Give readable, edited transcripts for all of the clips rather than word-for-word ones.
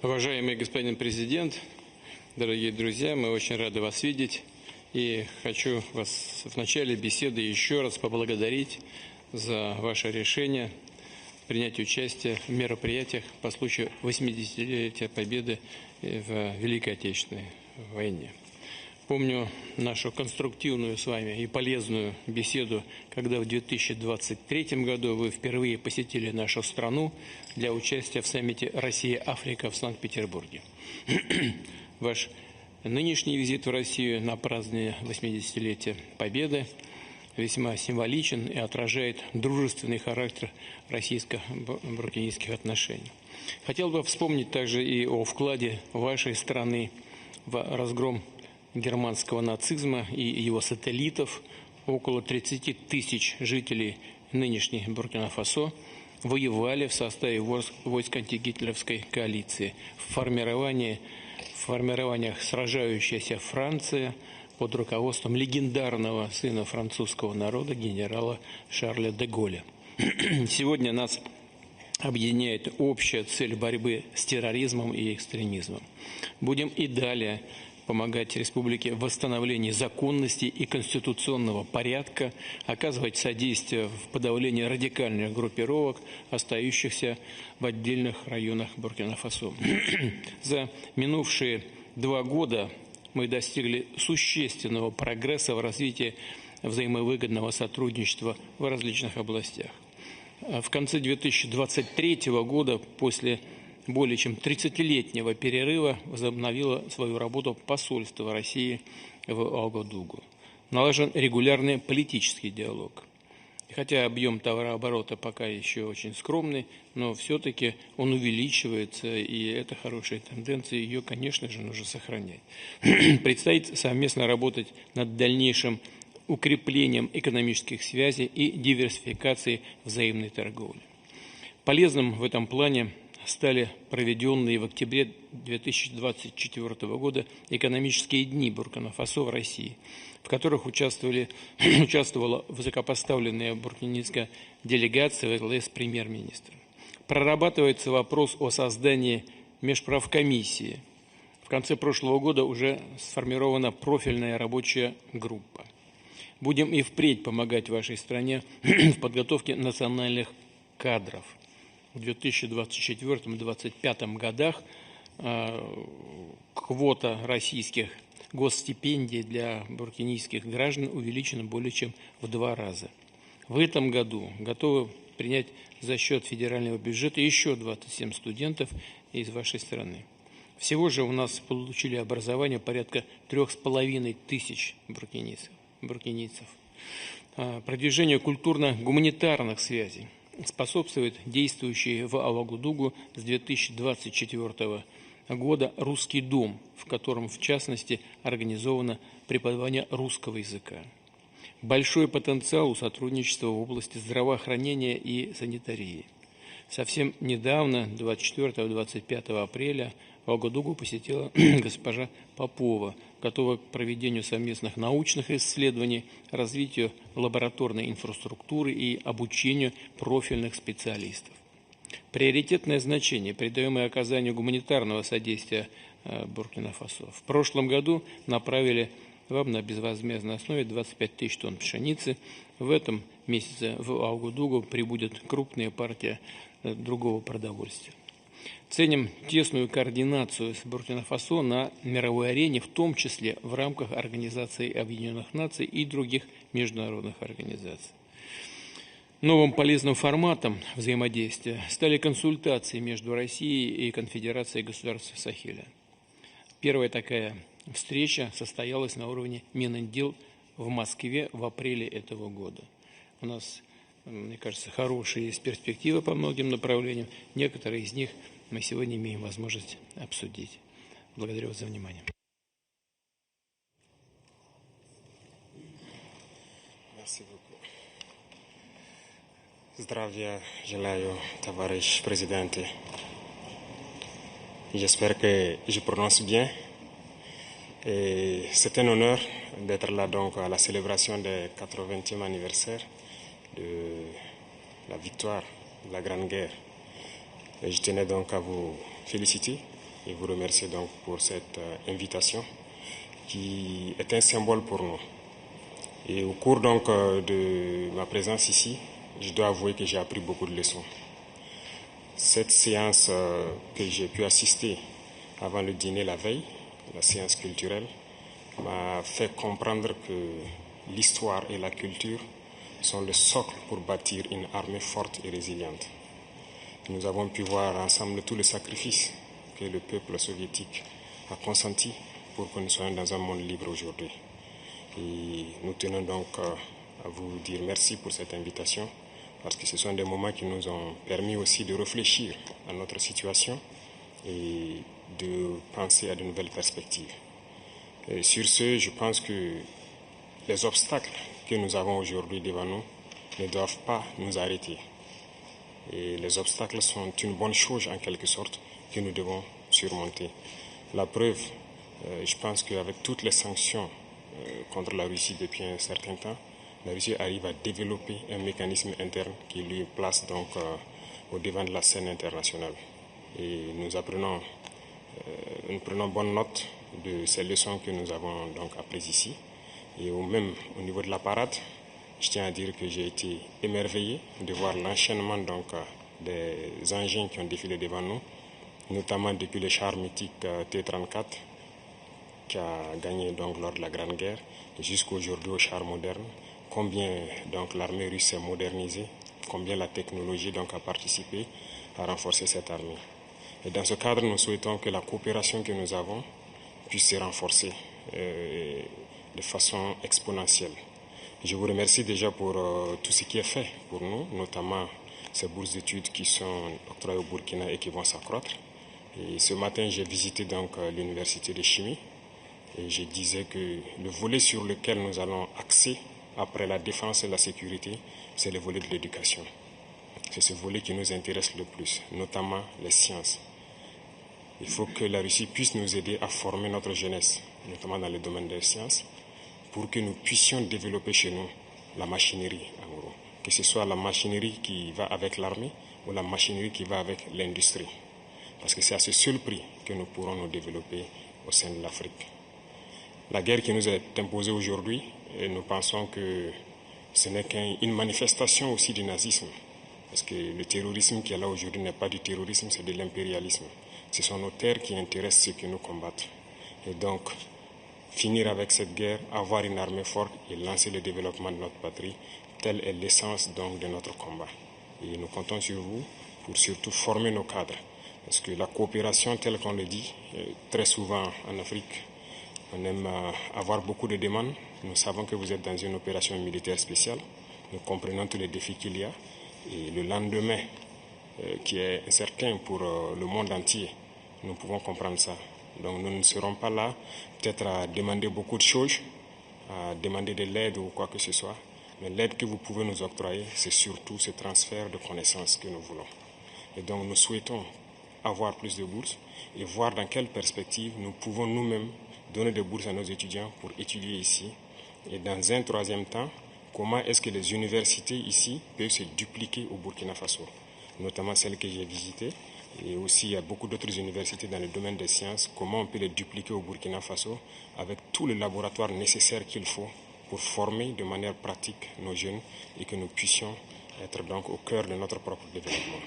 Уважаемый господин президент, дорогие друзья, мы очень рады вас видеть. И хочу вас в начале беседы еще раз поблагодарить за ваше решение принять участие в мероприятиях по случаю 80-летия Победы в Великой Отечественной войне. Помню нашу конструктивную с вами и полезную беседу, когда в 2023 году вы впервые посетили нашу страну для участия в саммите «Россия-Африка» в Санкт-Петербурге. Ваш нынешний визит в Россию на празднование 80-летия Победы весьма символичен и отражает дружественный характер российско-буркинийских отношений. Хотел бы вспомнить также и о вкладе вашей страны в разгром германского нацизма и его сателлитов. Около 30 тысяч жителей нынешней Буркина-Фасо воевали в составе войск антигитлеровской коалиции. В формированиях сражающаяся Франция под руководством легендарного сына французского народа генерала Шарля де Голля. Сегодня нас объединяет общая цель борьбы с терроризмом и экстремизмом. Будем и далее помогать республике в восстановлении законности и конституционного порядка, оказывать содействие в подавлении радикальных группировок, остающихся в отдельных районах Буркина-Фасо. За минувшие 2 года мы достигли существенного прогресса в развитии взаимовыгодного сотрудничества в различных областях. В конце 2023 года, после более чем 30-летнего перерыва, возобновило свою работу посольство России в Уагадугу. Налажен регулярный политический диалог. Хотя объем товарооборота пока еще очень скромный, но все-таки он увеличивается, и это хорошая тенденция, ее, конечно же, нужно сохранять. Предстоит совместно работать над дальнейшим укреплением экономических связей и диверсификацией взаимной торговли. Полезным в этом плане стали проведенные в октябре 2024 года экономические дни Буркина-Фасо в России, в которых участвовала высокопоставленная буркинийская делегация во главе с премьер-министром. Прорабатывается вопрос о создании межправкомиссии. В конце прошлого года уже сформирована профильная рабочая группа. Будем и впредь помогать вашей стране в подготовке национальных кадров. В 2024-2025 годах квота российских госстипендий для буркинийских граждан увеличена более чем в 2 раза. В этом году готовы принять за счет федерального бюджета еще 27 студентов из вашей страны. Всего же у нас получили образование порядка 3500 буркинийцев. Продвижению культурно-гуманитарных связей способствует действующий в Уагадугу с 2024 года «Русский дом», в котором, в частности, организовано преподавание русского языка. Большой потенциал у сотрудничества в области здравоохранения и санитарии. Совсем недавно, 24-25 апреля, Уагадугу посетила госпожа Попова, готова к проведению совместных научных исследований, развитию лабораторной инфраструктуры и обучению профильных специалистов. Приоритетное значение придаем и оказанию гуманитарного содействия Буркина-Фасо. В прошлом году направили вам на безвозмездной основе 25 тысяч тонн пшеницы. В этом месяце в Уагадугу прибудет крупная партия другого продовольствия. Ценим тесную координацию с Буркина-Фасо на мировой арене, в том числе в рамках Организации Объединенных Наций и других международных организаций. Новым полезным форматом взаимодействия стали консультации между Россией и Конфедерацией государств Сахеля. Первая такая встреча состоялась на уровне Минотдел в Москве в апреле этого года. У нас, мне кажется, хорошие есть перспективы по многим направлениям. Некоторые из них мы сегодня имеем возможность обсудить. Благодарю вас за внимание. Здравия желаю, товарищ президент. J'espère que je prononce bien. Et c'est un honneur d'être là donc à la célébration du 80e anniversaire de la victoire de la Grande Guerre. Et je tenais donc à vous féliciter et vous remercier donc pour cette invitation qui est un symbole pour nous. Et au cours donc de ma présence ici, je dois avouer que j'ai appris beaucoup de leçons. Cette séance que j'ai pu assister avant le dîner la veille, la séance culturelle, m'a fait comprendre que l'histoire et la culture sont le socle pour bâtir une armée forte et résiliente. Nous avons pu voir ensemble tous les sacrifices que le peuple soviétique a consenti pour que nous soyons dans un monde libre aujourd'hui. Et nous tenons donc à vous dire merci pour cette invitation, parce que ce sont des moments qui nous ont permis aussi de réfléchir à notre situation et de penser à de nouvelles perspectives. Et sur ce, je pense que les obstacles que nous avons aujourd'hui devant nous ne doivent pas nous arrêter. Et les obstacles sont une bonne chose en quelque sorte que nous devons surmonter. La preuve, je pense qu'avec toutes les sanctions contre la Russie depuis un certain temps, la Russie arrive à développer un mécanisme interne qui lui place donc au devant de la scène internationale. Et nous prenons bonne note de ces leçons que nous avons donc apprises ici. Et même au niveau de la parade, je tiens à dire que j'ai été émerveillé de voir l'enchaînement donc des engins qui ont défilé devant nous, notamment depuis le char mythique T-34 qui a gagné donc lors de la Grande Guerre jusqu'aujourd'hui au char moderne. Combien donc l'armée russe s'est modernisée, combien la technologie donc a participé à renforcer cette armée. Et dans ce cadre, nous souhaitons que la coopération que nous avons puisse se renforcer de façon exponentielle. Je vous remercie déjà pour tout ce qui est fait pour nous, notamment ces bourses d'études qui sont octroyées au Burkina et qui vont s'accroître. Et ce matin, j'ai visité donc l'université de chimie et je disais que le volet sur lequel nous allons axer après la défense et la sécurité, c'est le volet de l'éducation. C'est ce volet qui nous intéresse le plus, notamment les sciences. Il faut que la Russie puisse nous aider à former notre jeunesse, notamment dans le domaine des sciences, pour que nous puissions développer chez nous la machinerie, en gros. Que ce soit la machinerie qui va avec l'armée ou la machinerie qui va avec l'industrie. Parce que c'est à ce seul prix que nous pourrons nous développer au sein de l'Afrique. La guerre qui nous est imposée aujourd'hui, et nous pensons que ce n'est qu'une manifestation aussi du nazisme. Parce que le terrorisme qui est là aujourd'hui n'est pas du terrorisme, c'est de l'impérialisme. Ce sont nos terres qui intéressent ceux qui nous combattent. Et donc, finir avec cette guerre, avoir une armée forte et lancer le développement de notre patrie, telle est l'essence donc de notre combat. Et nous comptons sur vous pour surtout former nos cadres. Parce que la coopération, telle qu'on le dit, très souvent en Afrique, on aime avoir beaucoup de demandes. Nous savons que vous êtes dans une opération militaire spéciale. Nous comprenons tous les défis qu'il y a. Et le lendemain, qui est incertain pour le monde entier, nous pouvons comprendre ça. Donc nous ne serons pas là peut-être à demander beaucoup de choses, à demander de l'aide ou quoi que ce soit. Mais l'aide que vous pouvez nous octroyer, c'est surtout ce transfert de connaissances que nous voulons. Et donc nous souhaitons avoir plus de bourses et voir dans quelle perspective nous pouvons nous-mêmes donner des bourses à nos étudiants pour étudier ici. Et dans un troisième temps, comment est-ce que les universités ici peuvent se dupliquer au Burkina Faso, notamment celles que j'ai visitées. Et aussi, il y a beaucoup d'autres universités dans le domaine des sciences. Comment on peut les dupliquer au Burkina Faso avec tous les laboratoires nécessaires qu'il faut pour former de manière pratique nos jeunes et que nous puissions être donc au cœur de notre propre développement.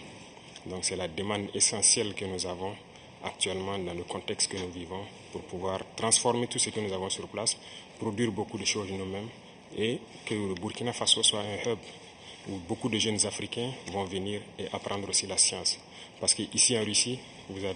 Donc c'est la demande essentielle que nous avons actuellement dans le contexte que nous vivons pour pouvoir transformer tout ce que nous avons sur place, produire beaucoup de choses nous-mêmes et que le Burkina Faso soit un hub où beaucoup de jeunes Africains vont venir et apprendre aussi la science. Parce qu'ici en Russie, vous avez